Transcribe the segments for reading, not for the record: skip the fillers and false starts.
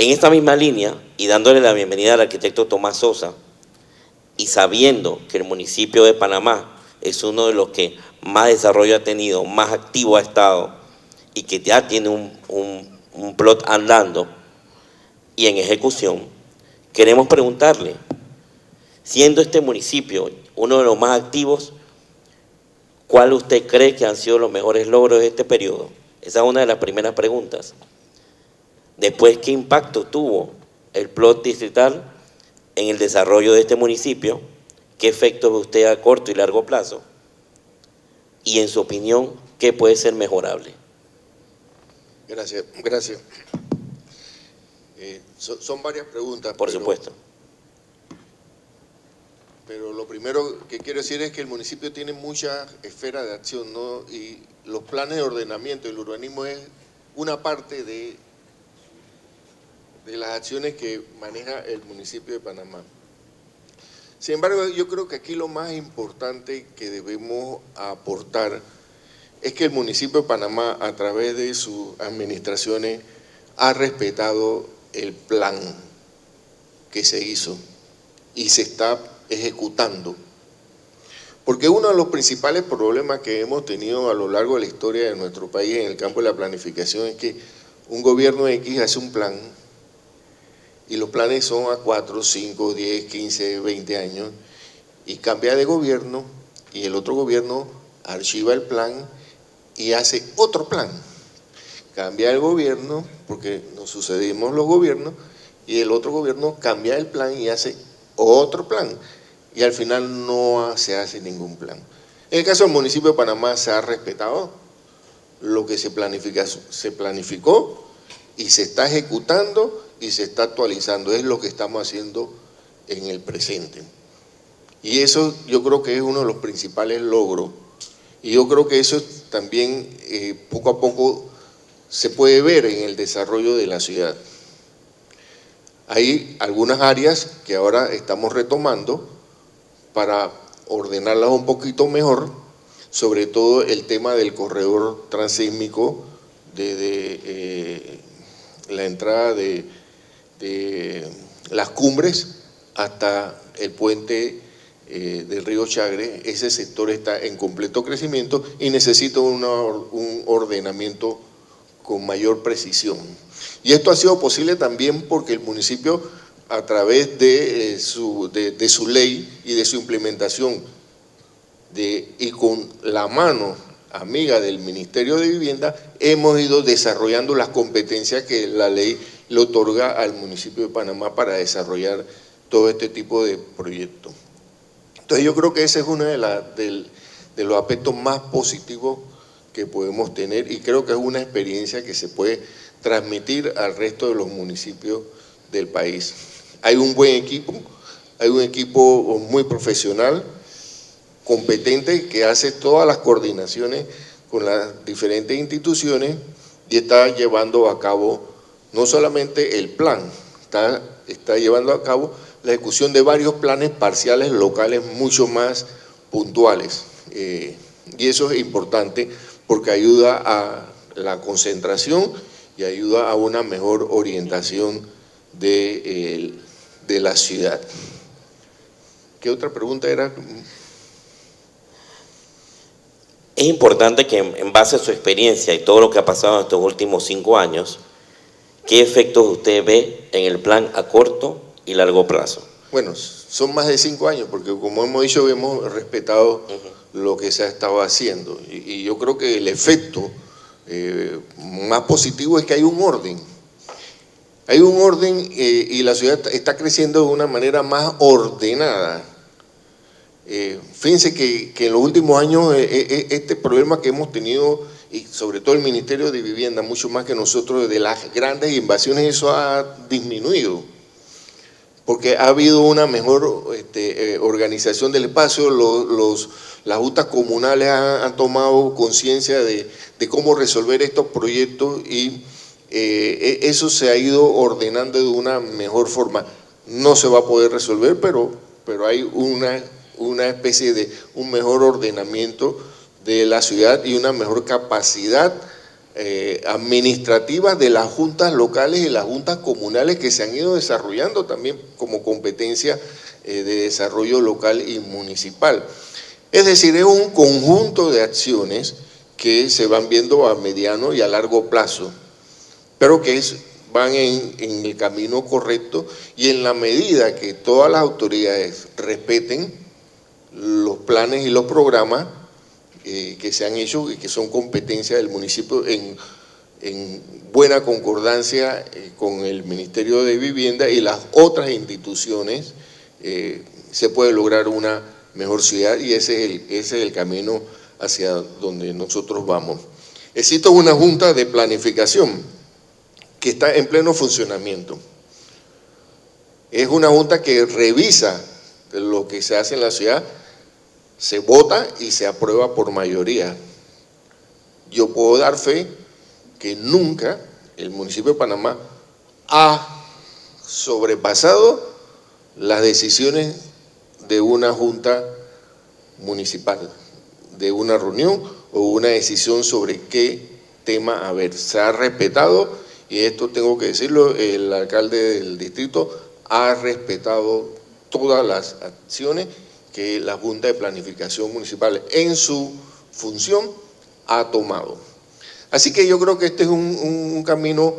En esta misma línea, y dándole la bienvenida al arquitecto Tomás Sosa, y sabiendo que el municipio de Panamá es uno de los que más desarrollo ha tenido, más activo ha estado, y que ya tiene un plot andando y en ejecución, queremos preguntarle, siendo este municipio uno de los más activos, ¿cuál usted cree que han sido los mejores logros de este periodo? Esa es una de las primeras preguntas. Después, ¿qué impacto tuvo el plot distrital en el desarrollo de este municipio? ¿Qué efectos ve usted a corto y largo plazo? Y en su opinión, ¿qué puede ser mejorable? Gracias, gracias. Son varias preguntas. Por supuesto. Pero lo primero que quiero decir es que el municipio tiene muchas esferas de acción, ¿no? Y los planes de ordenamiento, el urbanismo es una parte de las acciones que maneja el municipio de Panamá. Sin embargo, yo creo que aquí lo más importante que debemos aportar es que el municipio de Panamá, a través de sus administraciones, ha respetado el plan que se hizo y se está ejecutando. Porque uno de los principales problemas que hemos tenido a lo largo de la historia de nuestro país en el campo de la planificación es que un gobierno X hace un plan y los planes son a 4, 5, 10, 15, 20 años y cambia de gobierno y el otro gobierno archiva el plan y hace otro plan. Cambia el gobierno, porque nos sucedimos los gobiernos, y el otro gobierno cambia el plan y hace otro plan. Y al final no se hace ningún plan. En el caso del municipio de Panamá se ha respetado lo que se planificó y se está ejecutando y se está actualizando. Es lo que estamos haciendo en el presente. Y eso yo creo que es uno de los principales logros. Y yo creo que eso también poco a poco se puede ver en el desarrollo de la ciudad. Hay algunas áreas que ahora estamos retomando para ordenarlas un poquito mejor, sobre todo el tema del corredor transísmico desde la entrada de las Cumbres hasta el puente del río Chagre. Ese sector está en completo crecimiento y necesita un ordenamiento con mayor precisión. Y esto ha sido posible también porque el municipio, a través de su ley y de su implementación, y con la mano amiga del Ministerio de Vivienda, hemos ido desarrollando las competencias que la ley le otorga al municipio de Panamá para desarrollar todo este tipo de proyectos. Entonces yo creo que ese es uno de los aspectos más positivos que podemos tener y creo que es una experiencia que se puede transmitir al resto de los municipios del país. Hay un buen equipo, hay un equipo muy profesional, competente, que hace todas las coordinaciones con las diferentes instituciones y está llevando a cabo no solamente el plan, está llevando a cabo la ejecución de varios planes parciales locales mucho más puntuales. Y eso es importante porque ayuda a la concentración y ayuda a una mejor orientación de la ciudad. ¿Qué otra pregunta era? Es importante que en base a su experiencia y todo lo que ha pasado en estos últimos 5 años, ¿qué efectos usted ve en el plan a corto y largo plazo? Bueno, son más de 5 años porque como hemos dicho, hemos respetado lo que se ha estado haciendo y yo creo que el efecto más positivo es que hay un orden. Hay un orden y la ciudad está creciendo de una manera más ordenada. Fíjense que en los últimos años este problema que hemos tenido, y sobre todo el Ministerio de Vivienda, mucho más que nosotros, de las grandes invasiones, eso ha disminuido, porque ha habido una mejor organización del espacio, las juntas comunales han tomado conciencia de cómo resolver estos proyectos y eso se ha ido ordenando de una mejor forma. No se va a poder resolver, pero hay una especie de un mejor ordenamiento de la ciudad y una mejor capacidad administrativas de las juntas locales y las juntas comunales que se han ido desarrollando también como competencia de desarrollo local y municipal. Es decir, es un conjunto de acciones que se van viendo a mediano y a largo plazo, pero que van en el camino correcto, y en la medida que todas las autoridades respeten los planes y los programas que se han hecho y que son competencia del municipio en buena concordancia con el Ministerio de Vivienda y las otras instituciones, se puede lograr una mejor ciudad, y ese es el camino hacia donde nosotros vamos. Existe una junta de planificación que está en pleno funcionamiento. Es una junta que revisa lo que se hace en la ciudad, se vota y se aprueba por mayoría. Yo puedo dar fe que nunca el municipio de Panamá ha sobrepasado las decisiones de una junta municipal, de una reunión o una decisión sobre qué tema haber. Se ha respetado, y esto tengo que decirlo, el alcalde del distrito ha respetado todas las acciones que la Junta de Planificación Municipal en su función ha tomado. Así que yo creo que este es un camino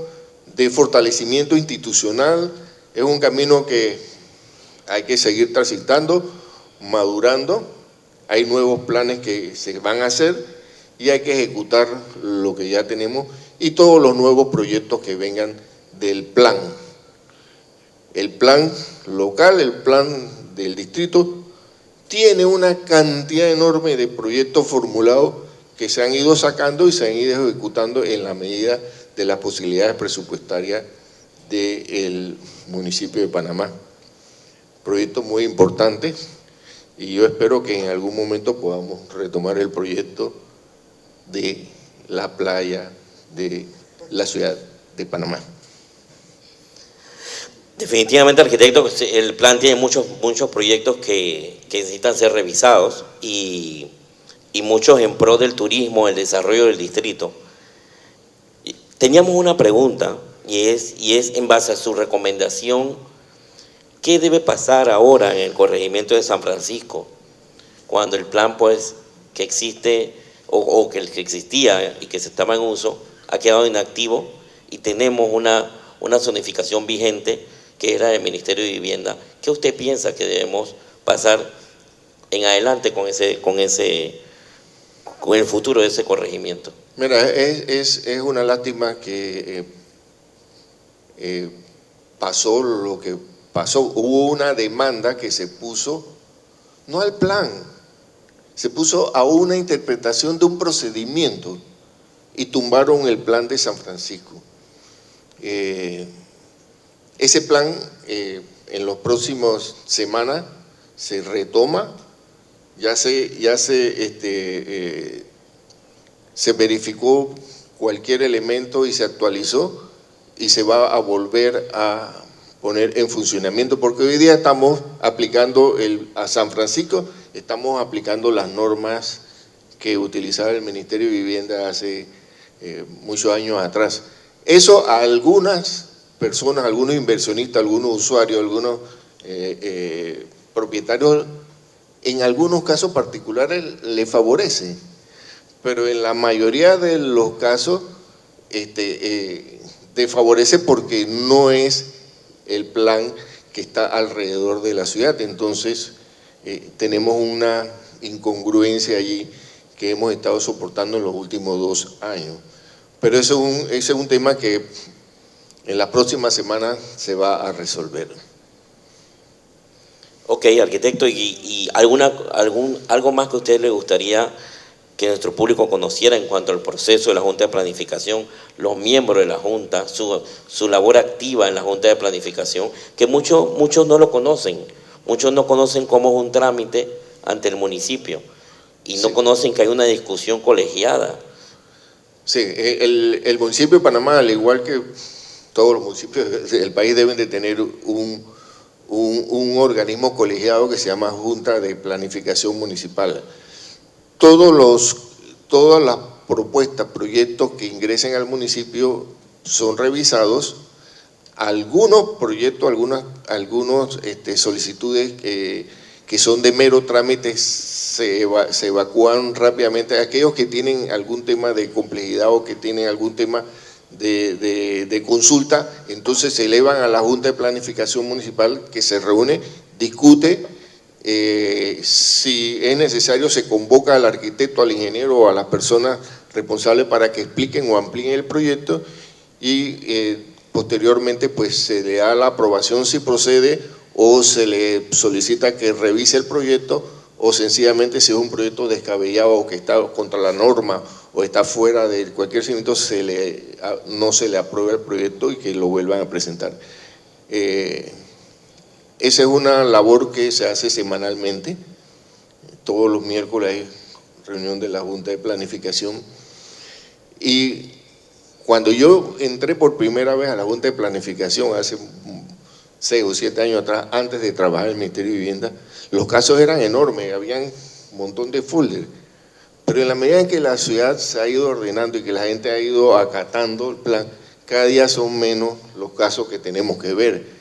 de fortalecimiento institucional, es un camino que hay que seguir transitando, madurando. Hay nuevos planes que se van a hacer y hay que ejecutar lo que ya tenemos y todos los nuevos proyectos que vengan del plan. El plan local, el plan del distrito, tiene una cantidad enorme de proyectos formulados que se han ido sacando y se han ido ejecutando en la medida de las posibilidades presupuestarias del municipio de Panamá. Proyectos muy importantes, y yo espero que en algún momento podamos retomar el proyecto de la playa de la ciudad de Panamá. Definitivamente, arquitecto, el plan tiene muchos proyectos que necesitan ser revisados y muchos en pro del turismo, el desarrollo del distrito. Teníamos una pregunta y es en base a su recomendación, ¿qué debe pasar ahora en el corregimiento de San Francisco cuando el plan pues que existe o que el que existía y que se estaba en uso ha quedado inactivo y tenemos una zonificación vigente que era del Ministerio de Vivienda? ¿Qué usted piensa que debemos pasar en adelante con el futuro de ese corregimiento? Mira, es una lástima que pasó lo que pasó. Hubo una demanda que se puso, no al plan, se puso a una interpretación de un procedimiento y tumbaron el plan de San Francisco. Ese plan en las próximas semanas se retoma, ya se verificó cualquier elemento y se actualizó y se va a volver a poner en funcionamiento, porque hoy día estamos aplicando a San Francisco, estamos aplicando las normas que utilizaba el Ministerio de Vivienda hace muchos años atrás. Eso a algunas personas, algunos inversionistas, algunos usuarios, algunos propietarios, en algunos casos particulares le favorece, pero en la mayoría de los casos desfavorece porque no es el plan que está alrededor de la ciudad. Entonces tenemos una incongruencia allí que hemos estado soportando en los últimos 2 años. Pero ese es un tema que en la próxima semana se va a resolver. Ok, arquitecto, ¿y algo más que a usted le gustaría que nuestro público conociera en cuanto al proceso de la Junta de Planificación, los miembros de la Junta, su labor activa en la Junta de Planificación, que muchos no lo conocen, muchos no conocen cómo es un trámite ante el municipio y no conocen que hay una discusión colegiada? Sí, el municipio de Panamá, al igual que todos los municipios del país, deben de tener un organismo colegiado que se llama Junta de Planificación Municipal. Todas las propuestas, proyectos que ingresen al municipio son revisados. Algunos proyectos, algunos solicitudes que son de mero trámite se evacúan rápidamente. Aquellos que tienen algún tema de complejidad o que tienen algún tema de consulta, entonces se elevan a la Junta de Planificación Municipal, que se reúne, discute, si es necesario se convoca al arquitecto, al ingeniero o a las personas responsables para que expliquen o amplíen el proyecto y posteriormente pues se le da la aprobación si procede o se le solicita que revise el proyecto o sencillamente si es un proyecto descabellado o que está contra la norma o está fuera de cualquier cimiento, no se le aprueba el proyecto y que lo vuelvan a presentar. Esa es una labor que se hace semanalmente. Todos los miércoles hay reunión de la Junta de Planificación. Y cuando yo entré por primera vez a la Junta de Planificación hace 6 o 7 años atrás, antes de trabajar en el Ministerio de Vivienda, los casos eran enormes, habían un montón de folders. Pero en la medida en que la ciudad se ha ido ordenando y que la gente ha ido acatando el plan, cada día son menos los casos que tenemos que ver.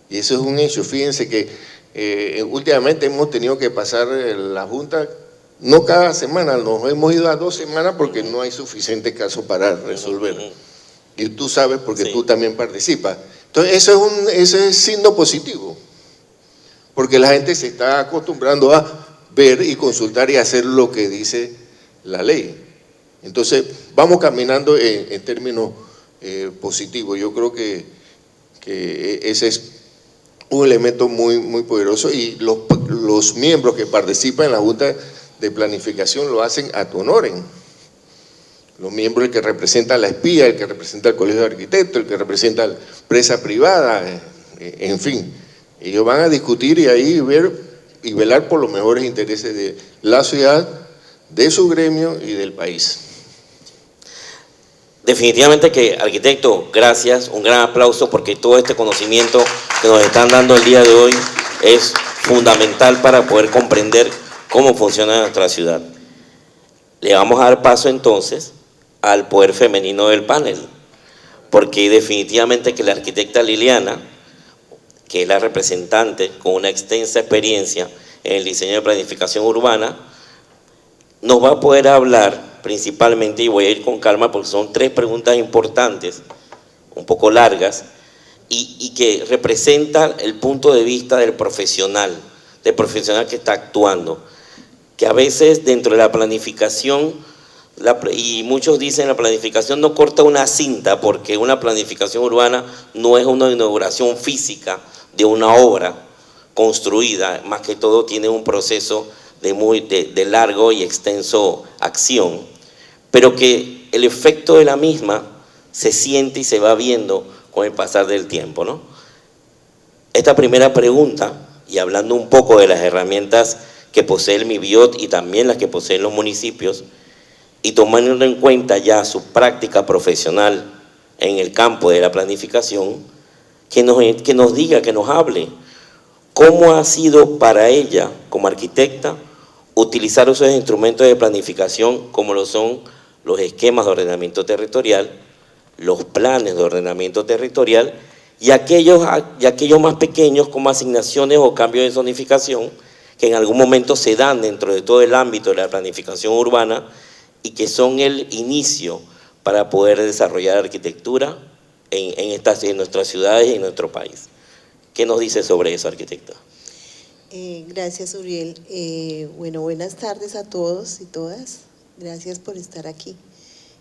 Y eso es un hecho. Fíjense que últimamente hemos tenido que pasar la Junta, no cada semana, nos hemos ido a 2 semanas porque no hay suficientes casos para resolver. Y tú sabes porque tú también participas. Entonces eso es signo positivo, porque la gente se está acostumbrando a ver y consultar y hacer lo que dice la ley. Entonces vamos caminando en términos positivos. Yo creo que ese es un elemento muy, muy poderoso y los miembros que participan en la Junta de Planificación lo hacen ad honorem. Los miembros, el que representa a la espía, el que representa al Colegio de Arquitectos, el que representa a la empresa privada, en fin. Ellos van a discutir y ahí ver y velar por los mejores intereses de la ciudad, de su gremio y del país. Definitivamente que, arquitecto, gracias, un gran aplauso porque todo este conocimiento que nos están dando el día de hoy es fundamental para poder comprender cómo funciona nuestra ciudad. Le vamos a dar paso entonces al poder femenino del panel, porque definitivamente que la arquitecta Liliana, que es la representante con una extensa experiencia en el diseño de planificación urbana, nos va a poder hablar principalmente, y voy a ir con calma porque son 3 preguntas importantes, un poco largas, y que representan el punto de vista del profesional que está actuando, que a veces dentro de la planificación, y muchos dicen la planificación no corta una cinta, porque una planificación urbana no es una inauguración física de una obra construida, más que todo tiene un proceso de largo y extenso acción, pero que el efecto de la misma se siente y se va viendo con el pasar del tiempo, ¿no? Esta primera pregunta, y hablando un poco de las herramientas que posee el MIBIOT y también las que poseen los municipios, y tomando en cuenta ya su práctica profesional en el campo de la planificación, que nos diga, que nos hable, cómo ha sido para ella, como arquitecta, utilizar esos instrumentos de planificación como lo son los esquemas de ordenamiento territorial, los planes de ordenamiento territorial y aquellos más pequeños como asignaciones o cambios de zonificación que en algún momento se dan dentro de todo el ámbito de la planificación urbana y que son el inicio para poder desarrollar arquitectura en nuestras ciudades y en nuestro país. ¿Qué nos dice sobre eso, arquitecta? Gracias, Uriel. Bueno, buenas tardes a todos y todas. Gracias por estar aquí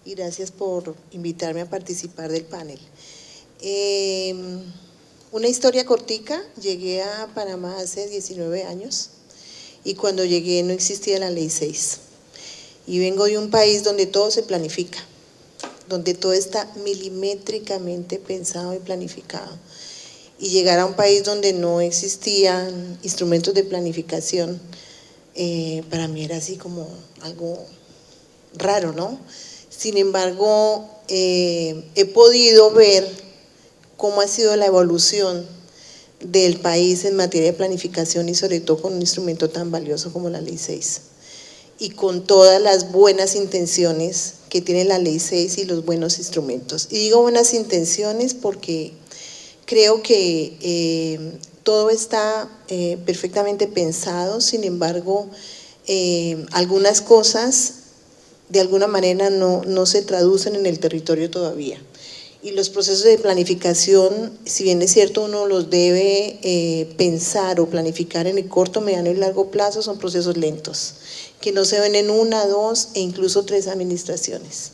y gracias por invitarme a participar del panel. Una historia cortica, llegué a Panamá hace 19 años y cuando llegué no existía la Ley 6. Y vengo de un país donde todo se planifica, donde todo está milimétricamente pensado y planificado. Y llegar a un país donde no existían instrumentos de planificación, para mí era así como algo raro, ¿no? Sin embargo, he podido ver cómo ha sido la evolución del país en materia de planificación y sobre todo con un instrumento tan valioso como la Ley 6. y con todas las buenas intenciones que tiene la Ley 6 y los buenos instrumentos. Y digo buenas intenciones porque creo que todo está perfectamente pensado, sin embargo, algunas cosas de alguna manera no se traducen en el territorio todavía. Y los procesos de planificación, si bien es cierto uno los debe pensar o planificar en el corto, mediano y largo plazo, son procesos lentos, que no se ven en 1, 2 e incluso 3 administraciones.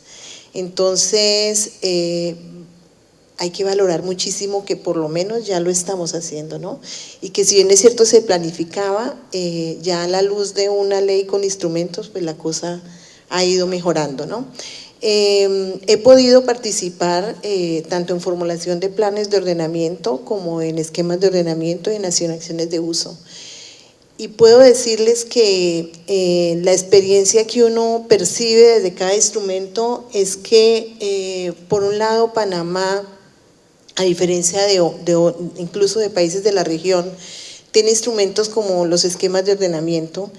Entonces, hay que valorar muchísimo que por lo menos ya lo estamos haciendo, ¿no? Y que si bien es cierto se planificaba, ya a la luz de una ley con instrumentos, pues la cosa ha ido mejorando, ¿no? He podido participar tanto en formulación de planes de ordenamiento como en esquemas de ordenamiento y en acciones de uso. Y puedo decirles que la experiencia que uno percibe desde cada instrumento es que, por un lado, Panamá, a diferencia de incluso de países de la región, tiene instrumentos como los esquemas de ordenamiento,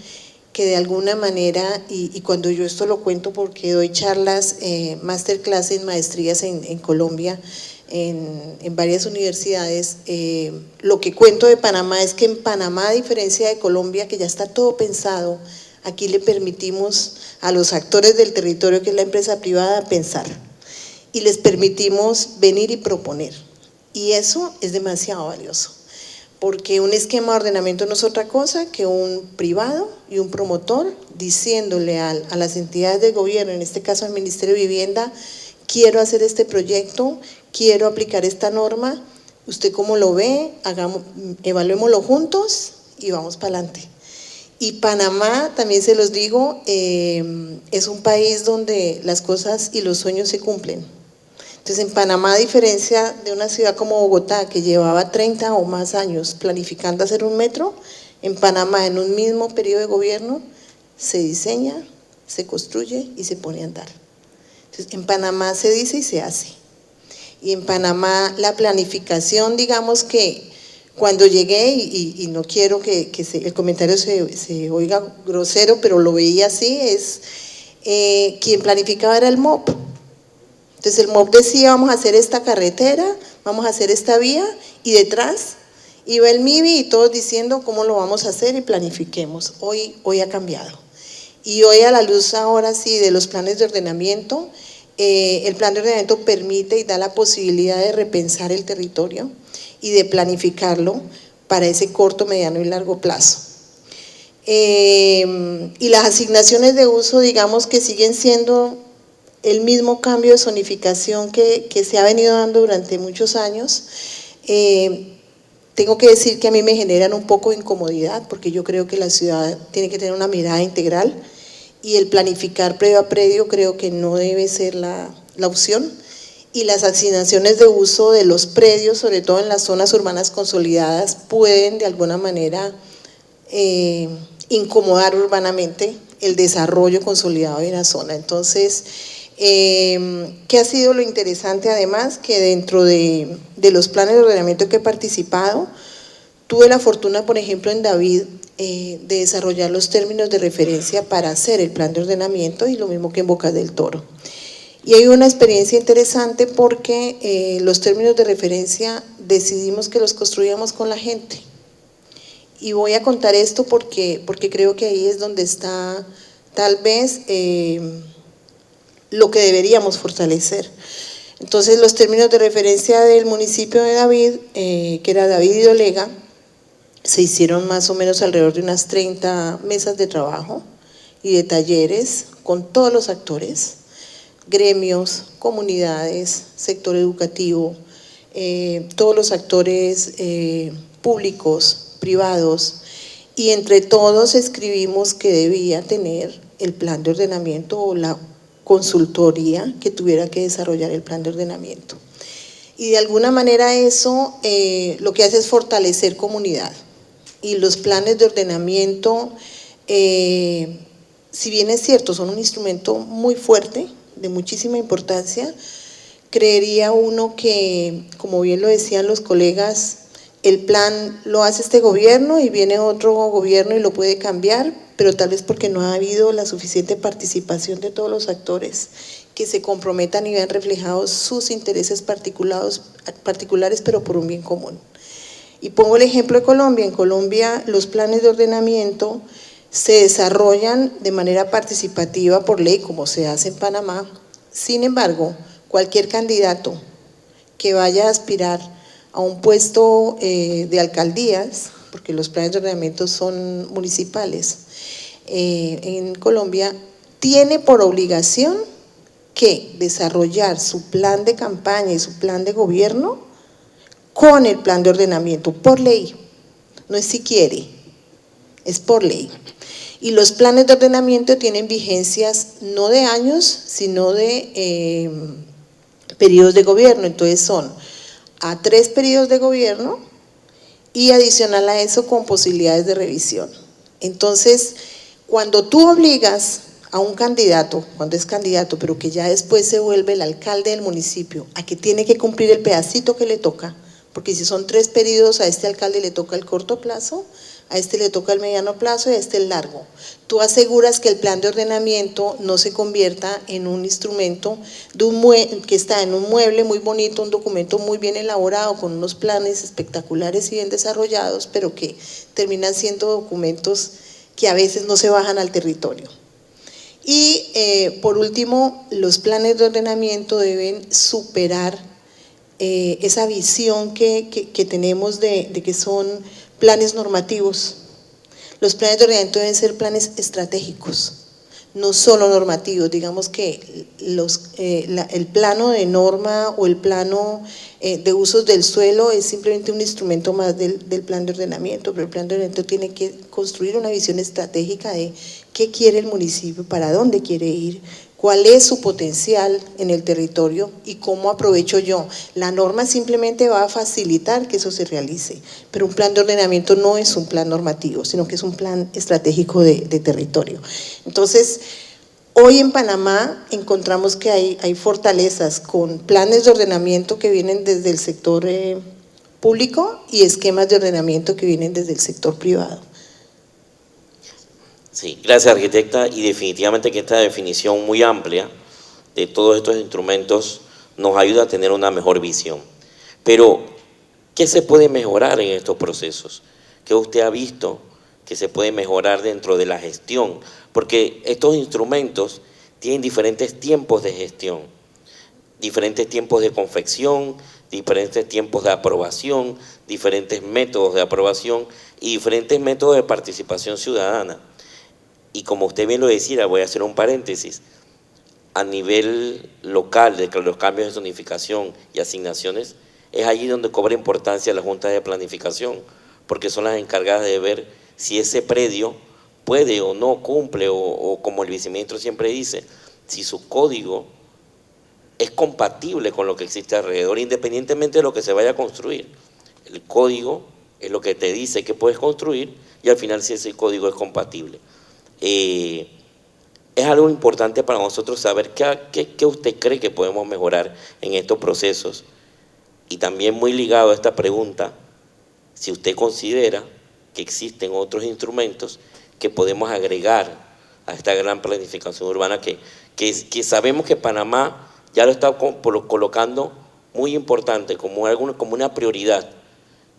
que de alguna manera, y cuando yo esto lo cuento porque doy charlas, masterclass en maestrías en Colombia, en varias universidades, lo que cuento de Panamá es que en Panamá, a diferencia de Colombia, que ya está todo pensado, aquí le permitimos a los actores del territorio, que es la empresa privada, pensar, y les permitimos venir y proponer, y eso es demasiado valioso. Porque un esquema de ordenamiento no es otra cosa que un privado y un promotor diciéndole a las entidades del gobierno, en este caso al Ministerio de Vivienda, quiero hacer este proyecto, quiero aplicar esta norma, ¿usted cómo lo ve? Evaluémoslo juntos y vamos para adelante. Y Panamá, también se los digo, es un país donde las cosas y los sueños se cumplen. Entonces, en Panamá, a diferencia de una ciudad como Bogotá, que llevaba 30 o más años planificando hacer un metro, en Panamá, en un mismo periodo de gobierno, se diseña, se construye y se pone a andar. Entonces, en Panamá se dice y se hace. Y en Panamá la planificación, digamos que cuando llegué, y no quiero que el comentario se oiga grosero, pero lo veía así, es quien planificaba era el MOP. Entonces el MOP decía, vamos a hacer esta carretera, vamos a hacer esta vía, y detrás iba el MIBI y todos diciendo cómo lo vamos a hacer y planifiquemos. Hoy ha cambiado. Y hoy, a la luz ahora sí de los planes de ordenamiento, el plan de ordenamiento permite y da la posibilidad de repensar el territorio y de planificarlo para ese corto, mediano y largo plazo. Y las asignaciones de uso, digamos que siguen siendo el mismo cambio de zonificación que se ha venido dando durante muchos años. Tengo que decir que a mí me generan un poco de incomodidad, porque yo creo que la ciudad tiene que tener una mirada integral, y el planificar predio a predio creo que no debe ser la opción. Y las asignaciones de uso de los predios, sobre todo en las zonas urbanas consolidadas, pueden de alguna manera incomodar urbanamente el desarrollo consolidado de una zona. Entonces, ¿qué ha sido lo interesante? Además, que dentro de los planes de ordenamiento que he participado, tuve la fortuna, por ejemplo, en David, de desarrollar los términos de referencia para hacer el plan de ordenamiento, y lo mismo que en Bocas del Toro. Y hay una experiencia interesante porque los términos de referencia decidimos que los construíamos con la gente. Y voy a contar esto porque creo que ahí es donde está tal vez lo que deberíamos fortalecer. Entonces, los términos de referencia del municipio de David, que era David y Dolega, se hicieron más o menos alrededor de unas 30 mesas de trabajo y de talleres con todos los actores, gremios, comunidades, sector educativo, todos los actores públicos, privados, y entre todos escribimos que debía tener el plan de ordenamiento o la consultoría que tuviera que desarrollar el plan de ordenamiento. Y de alguna manera eso lo que hace es fortalecer comunidad. Y los planes de ordenamiento, si bien es cierto, son un instrumento muy fuerte, de muchísima importancia, creería uno que, como bien lo decían los colegas, el plan lo hace este gobierno y viene otro gobierno y lo puede cambiar, pero tal vez porque no ha habido la suficiente participación de todos los actores que se comprometan y vean reflejados sus intereses particulares, pero por un bien común. Y pongo el ejemplo de Colombia. En Colombia los planes de ordenamiento se desarrollan de manera participativa por ley, como se hace en Panamá. Sin embargo, cualquier candidato que vaya a aspirar a un puesto de alcaldías, porque los planes de ordenamiento son municipales, en Colombia, tiene por obligación que desarrollar su plan de campaña y su plan de gobierno con el plan de ordenamiento, por ley. No es si quiere, es por ley. Y los planes de ordenamiento tienen vigencias no de años, sino de periodos de gobierno. Entonces son a 3 periodos de gobierno y adicional a eso con posibilidades de revisión. Entonces, cuando tú obligas a un candidato, cuando es candidato, pero que ya después se vuelve el alcalde del municipio, a que tiene que cumplir el pedacito que le toca, porque si son 3 periodos, a este alcalde le toca el corto plazo, a este le toca el mediano plazo y a este el largo. Tú aseguras que el plan de ordenamiento no se convierta en un instrumento que está en un mueble muy bonito, un documento muy bien elaborado, con unos planes espectaculares y bien desarrollados, pero que terminan siendo documentos que a veces no se bajan al territorio. Y por último, los planes de ordenamiento deben superar esa visión que tenemos de que son planes normativos. Los planes de ordenamiento deben ser planes estratégicos, no solo normativos. Digamos que el plano de norma o el plano de usos del suelo es simplemente un instrumento más del plan de ordenamiento, pero el plan de ordenamiento tiene que construir una visión estratégica de qué quiere el municipio, para dónde quiere ir, cuál es su potencial en el territorio y cómo aprovecho yo. La norma simplemente va a facilitar que eso se realice, pero un plan de ordenamiento no es un plan normativo, sino que es un plan estratégico de territorio. Entonces, hoy en Panamá encontramos que hay fortalezas con planes de ordenamiento que vienen desde el sector público y esquemas de ordenamiento que vienen desde el sector privado. Sí, gracias, arquitecta, y definitivamente que esta definición muy amplia de todos estos instrumentos nos ayuda a tener una mejor visión. Pero, ¿qué se puede mejorar en estos procesos? ¿Qué usted ha visto que se puede mejorar dentro de la gestión? Porque estos instrumentos tienen diferentes tiempos de gestión, diferentes tiempos de confección, diferentes tiempos de aprobación, diferentes métodos de aprobación y diferentes métodos de participación ciudadana. Y como usted bien lo decía, voy a hacer un paréntesis, a nivel local, de los cambios de zonificación y asignaciones, es allí donde cobra importancia la Junta de Planificación, porque son las encargadas de ver si ese predio puede o no cumple, o como el viceministro siempre dice, si su código es compatible con lo que existe alrededor, independientemente de lo que se vaya a construir. El código es lo que te dice que puedes construir y al final si ese código es compatible. Es algo importante para nosotros saber qué usted cree que podemos mejorar en estos procesos. Y también muy ligado a esta pregunta, si usted considera que existen otros instrumentos que podemos agregar a esta gran planificación urbana que sabemos que Panamá ya lo está colocando muy importante, como una prioridad,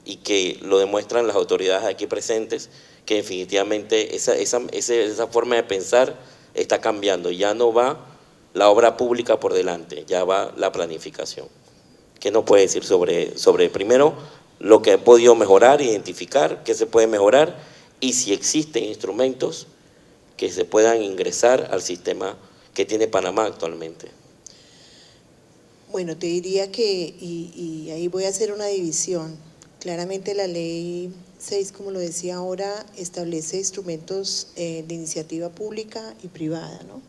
y que lo demuestran las autoridades aquí presentes, que definitivamente esa forma de pensar está cambiando. Ya no va la obra pública por delante, ya va la planificación. ¿Qué nos puede decir sobre primero lo que ha podido mejorar, identificar qué se puede mejorar y si existen instrumentos que se puedan ingresar al sistema que tiene Panamá actualmente? Bueno, te diría que, y ahí voy a hacer una división. Claramente la ley 6, como lo decía ahora, establece instrumentos de iniciativa pública y privada, ¿no?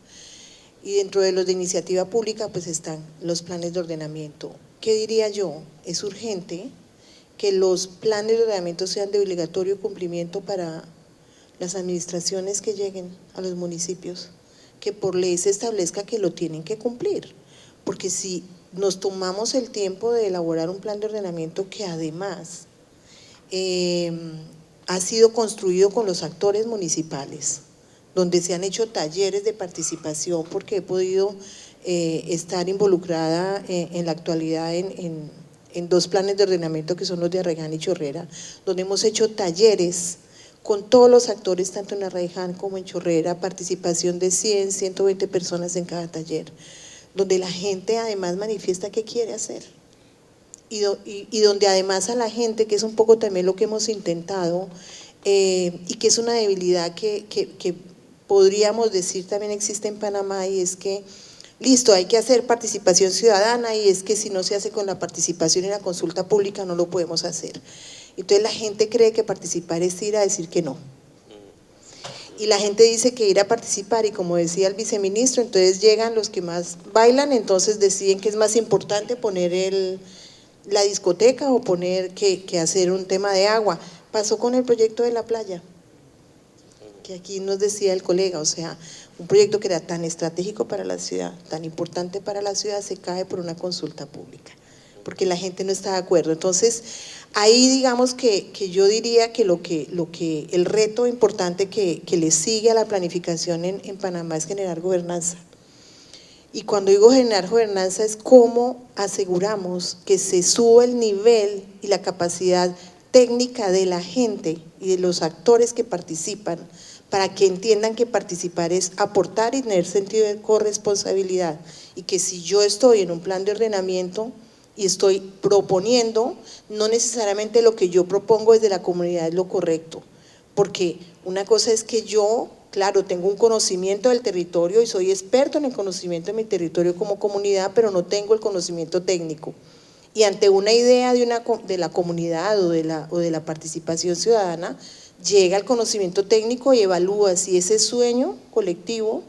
Y dentro de los de iniciativa pública pues están los planes de ordenamiento. ¿Qué diría yo? Es urgente que los planes de ordenamiento sean de obligatorio cumplimiento para las administraciones que lleguen a los municipios, que por ley se establezca que lo tienen que cumplir, porque si nos tomamos el tiempo de elaborar un plan de ordenamiento que además ha sido construido con los actores municipales, donde se han hecho talleres de participación, porque he podido estar involucrada en la actualidad en dos planes de ordenamiento que son los de Arraiján y Chorrera, donde hemos hecho talleres con todos los actores, tanto en Arraiján como en Chorrera, participación de 100, 120 personas en cada taller, donde la gente además manifiesta qué quiere hacer. Y donde además a la gente, que es un poco también lo que hemos intentado, y que es una debilidad que podríamos decir también existe en Panamá, y es que, listo, hay que hacer participación ciudadana, y es que si no se hace con la participación y la consulta pública no lo podemos hacer. Entonces la gente cree que participar es ir a decir que no. Y la gente dice que ir a participar, y como decía el viceministro, entonces llegan los que más bailan, entonces deciden que es más importante poner la discoteca o poner que hacer un tema de agua. Pasó con el proyecto de la playa, que aquí nos decía el colega, o sea, un proyecto que era tan estratégico para la ciudad, tan importante para la ciudad, se cae por una consulta pública, porque la gente no está de acuerdo. Entonces, ahí digamos que yo diría que el reto importante que le sigue a la planificación en Panamá es generar gobernanza. Y cuando digo generar gobernanza es cómo aseguramos que se sube el nivel y la capacidad técnica de la gente y de los actores que participan, para que entiendan que participar es aportar y tener sentido de corresponsabilidad, y que si yo estoy en un plan de ordenamiento y estoy proponiendo, no necesariamente lo que yo propongo desde la comunidad es lo correcto, porque una cosa es que yo, claro, tengo un conocimiento del territorio y soy experto en el conocimiento de mi territorio como comunidad, pero no tengo el conocimiento técnico. Y ante una idea de la comunidad o de la participación ciudadana, llega el conocimiento técnico y evalúa si ese sueño colectivo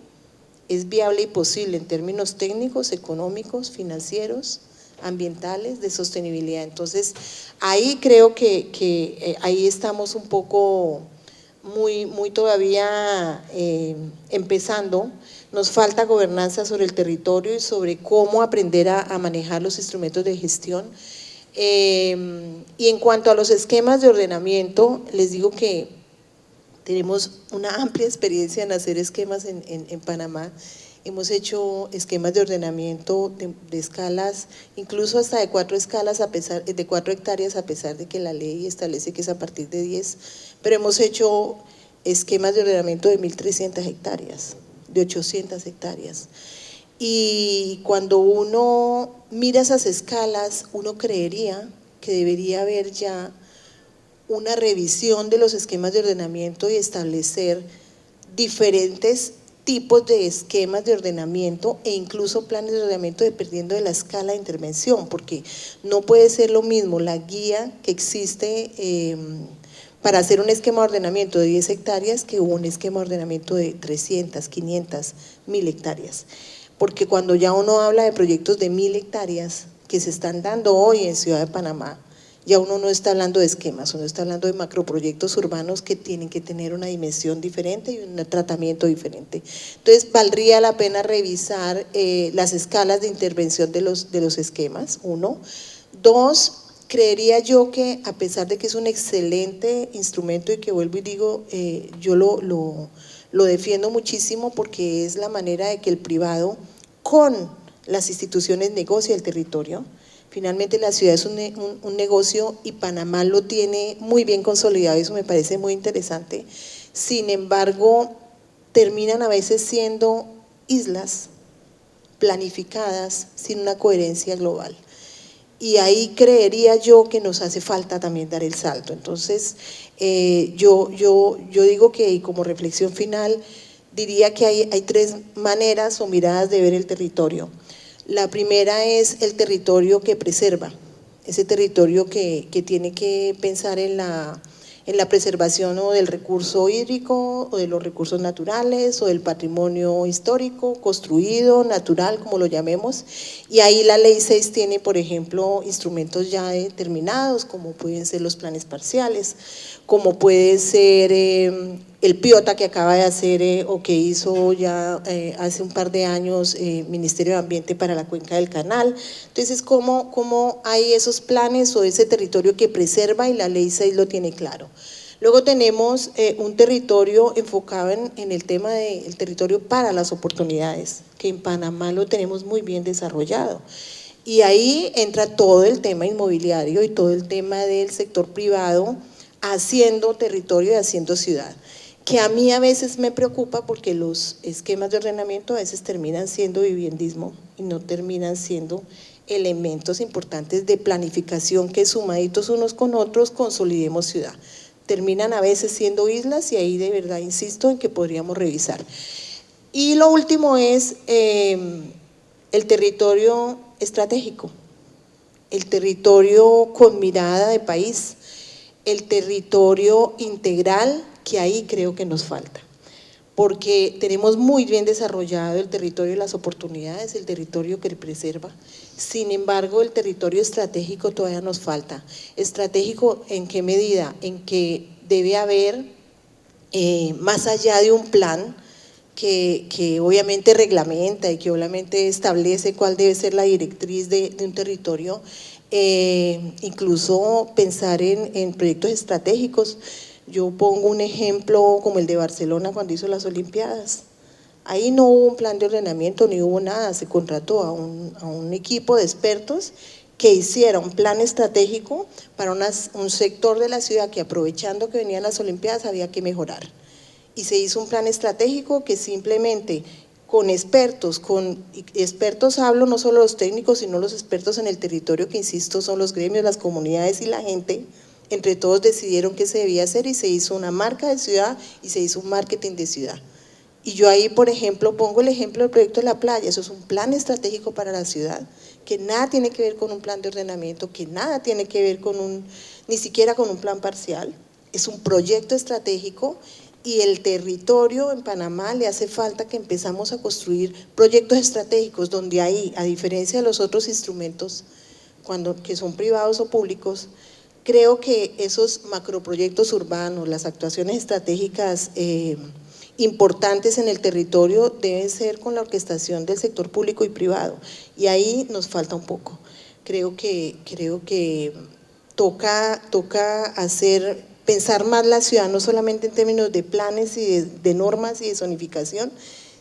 es viable y posible en términos técnicos, económicos, financieros, ambientales, de sostenibilidad. Entonces, ahí creo que ahí estamos un poco muy todavía empezando. Nos falta gobernanza sobre el territorio y sobre cómo aprender a manejar los instrumentos de gestión. Y en cuanto a los esquemas de ordenamiento, les digo que tenemos una amplia experiencia en hacer esquemas en Panamá. Hemos hecho esquemas de ordenamiento de escalas, incluso hasta de 4 escalas, de 4 hectáreas, a pesar de que la ley establece que es a partir de 10, pero hemos hecho esquemas de ordenamiento de 1.300 hectáreas, de 800 hectáreas. Y cuando uno mira esas escalas, uno creería que debería haber ya una revisión de los esquemas de ordenamiento y establecer diferentes tipos de esquemas de ordenamiento e incluso planes de ordenamiento dependiendo de la escala de intervención, porque no puede ser lo mismo la guía que existe para hacer un esquema de ordenamiento de 10 hectáreas que un esquema de ordenamiento de 300, 500, 1.000 hectáreas. Porque cuando ya uno habla de proyectos de 1.000 hectáreas que se están dando hoy en Ciudad de Panamá, ya uno no está hablando de esquemas, uno está hablando de macroproyectos urbanos que tienen que tener una dimensión diferente y un tratamiento diferente. Entonces, valdría la pena revisar las escalas de intervención de los esquemas, 1. 2, creería yo que a pesar de que es un excelente instrumento y que vuelvo y digo, yo lo defiendo muchísimo porque es la manera de que el privado con las instituciones negocie el territorio. Finalmente la ciudad es un negocio y Panamá lo tiene muy bien consolidado, eso me parece muy interesante. Sin embargo, terminan a veces siendo islas planificadas sin una coherencia global. Y ahí creería yo que nos hace falta también dar el salto. Entonces, yo digo que, y como reflexión final, diría que hay 3 maneras o miradas de ver el territorio. La primera es el territorio que preserva, ese territorio que tiene que pensar en la preservación o del recurso hídrico o de los recursos naturales o del patrimonio histórico, construido, natural, como lo llamemos, y ahí la ley 6 tiene, por ejemplo, instrumentos ya determinados, como pueden ser los planes parciales, como puede ser el PIOTA que acaba de hacer o que hizo ya hace un par de años Ministerio de Ambiente para la Cuenca del Canal. Entonces, ¿cómo hay esos planes o ese territorio que preserva y la ley 6 lo tiene claro? Luego tenemos un territorio enfocado en el tema del territorio para las oportunidades, que en Panamá lo tenemos muy bien desarrollado. Y ahí entra todo el tema inmobiliario y todo el tema del sector privado haciendo territorio y haciendo ciudad, que a mí a veces me preocupa porque los esquemas de ordenamiento a veces terminan siendo viviendismo y no terminan siendo elementos importantes de planificación que sumaditos unos con otros consolidemos ciudad. Terminan a veces siendo islas y ahí de verdad insisto en que podríamos revisar. Y lo último es el territorio estratégico, el territorio con mirada de país, el territorio integral, que ahí creo que nos falta, porque tenemos muy bien desarrollado el territorio de las oportunidades, el territorio que preserva. Sin embargo, el territorio estratégico todavía nos falta. ¿Estratégico en qué medida? En que debe haber, más allá de un plan que obviamente reglamenta y que obviamente establece cuál debe ser la directriz de un territorio, incluso pensar en proyectos estratégicos. Yo pongo un ejemplo como el de Barcelona cuando hizo las Olimpiadas. Ahí no hubo un plan de ordenamiento ni hubo nada, se contrató a un equipo de expertos que hiciera un plan estratégico para un sector de la ciudad que, aprovechando que venían las Olimpiadas, había que mejorar. Y se hizo un plan estratégico que simplemente con expertos hablo no solo los técnicos, sino los expertos en el territorio, que insisto son los gremios, las comunidades y la gente, entre todos decidieron qué se debía hacer y se hizo una marca de ciudad y se hizo un marketing de ciudad. Y yo ahí, por ejemplo, pongo el ejemplo del proyecto de la playa. Eso es un plan estratégico para la ciudad, que nada tiene que ver con un plan de ordenamiento, que nada tiene que ver ni siquiera con un plan parcial. Es un proyecto estratégico. Y el territorio en Panamá le hace falta que empezamos a construir proyectos estratégicos donde ahí, a diferencia de los otros instrumentos, que son privados o públicos, creo que esos macroproyectos urbanos, las actuaciones estratégicas importantes en el territorio deben ser con la orquestación del sector público y privado, y ahí nos falta un poco. Creo que toca pensar más la ciudad, no solamente en términos de planes y de normas y de zonificación,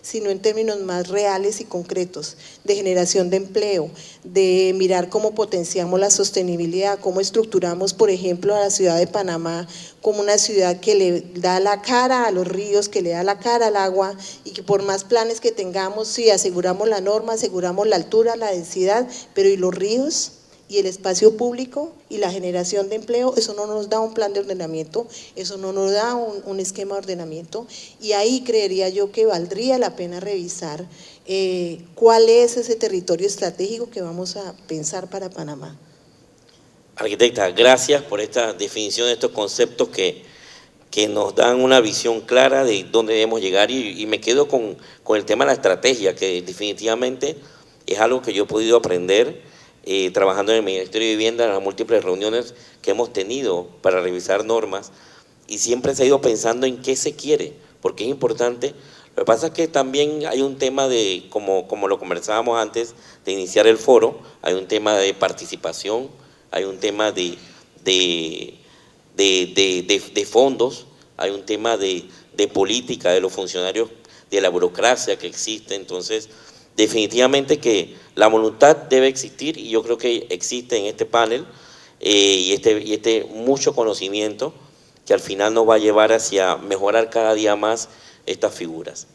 sino en términos más reales y concretos, de generación de empleo, de mirar cómo potenciamos la sostenibilidad, cómo estructuramos, por ejemplo, a la ciudad de Panamá como una ciudad que le da la cara a los ríos, que le da la cara al agua, y que por más planes que tengamos, sí, aseguramos la norma, aseguramos la altura, la densidad, pero ¿y los ríos? Y el espacio público y la generación de empleo, eso no nos da un plan de ordenamiento, eso no nos da un esquema de ordenamiento, y ahí creería yo que valdría la pena revisar cuál es ese territorio estratégico que vamos a pensar para Panamá. Arquitecta, gracias por esta definición de estos conceptos que nos dan una visión clara de dónde debemos llegar, y me quedo con el tema de la estrategia, que definitivamente es algo que yo he podido aprender trabajando en el Ministerio de Vivienda en las múltiples reuniones que hemos tenido para revisar normas, y siempre se ha ido pensando en qué se quiere, porque es importante. Lo que pasa es que también hay un tema de, como lo conversábamos antes de iniciar el foro, hay un tema de participación, hay un tema de fondos, hay un tema de política de los funcionarios, de la burocracia que existe. Entonces, definitivamente que la voluntad debe existir, y yo creo que existe en este panel y este mucho conocimiento que al final nos va a llevar hacia mejorar cada día más estas figuras.